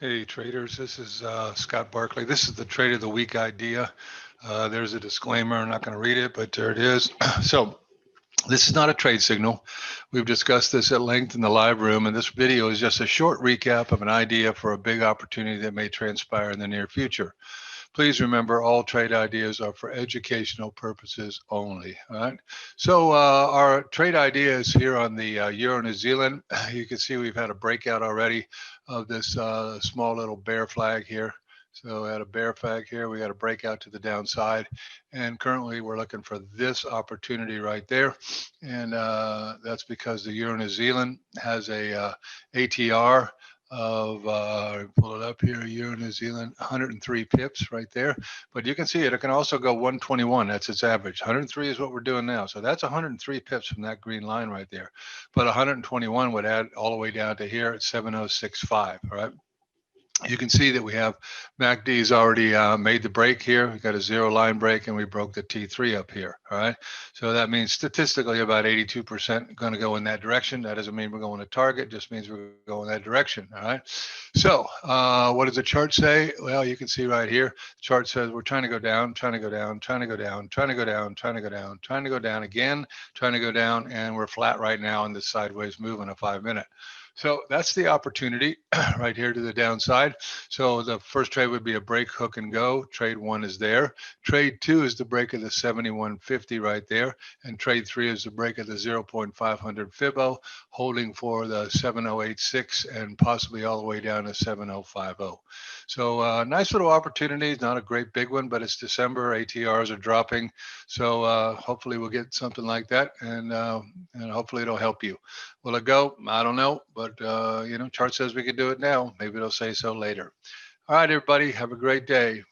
Hey traders, this is Scott Barkley. This is the trade of the week idea. There's a disclaimer. I'm not going to read it, but there it is. So this is not a trade signal. We've discussed this at length in the live room, and this video is just a short recap of an idea for a big opportunity that may transpire in the near future. Please remember, all trade ideas are for educational purposes only. All right. So our trade idea is here on the Euro New Zealand. You can see we've had a breakout already of this small little bear flag here. So we had a bear flag here. We got a breakout to the downside, and currently we're looking for this opportunity right there. And that's because the Euro New Zealand has a ATR of pull it up here, Euro New Zealand, 103 pips right there. But you can see it can also go 121. That's its average. 103 is what we're doing now. So that's 103 pips from that green line right there. But 121 would add all the way down to here at 7065. All right. You can see that we have MACD's already made the break here. We got a zero line break and we broke the T3 up here. All right. So that means statistically about 82% going to go in that direction. That doesn't mean we're going to target, it just means we're going that direction. All right. So what does the chart say? Well, you can see right here, the chart says we're trying to go down, trying to go down, trying to go down, trying to go down, trying to go down, trying to go down again, trying to go down, and we're flat right now in this sideways move in a 5-minute. So that's the opportunity right here to the downside. So the first trade would be a break, hook, and go. Trade 1 is there. Trade 2 is the break of the 7150 right there. And trade 3 is the break of the 0.500 Fibo, holding for the 7086 and possibly all the way down to 7050. So nice little opportunity. Not a great big one, but it's December. ATRs are dropping. So hopefully we'll get something like that, and hopefully it'll help you. Will it go? I don't know, but chart says we can do it now. Maybe it'll say so later. All right, everybody, have a great day.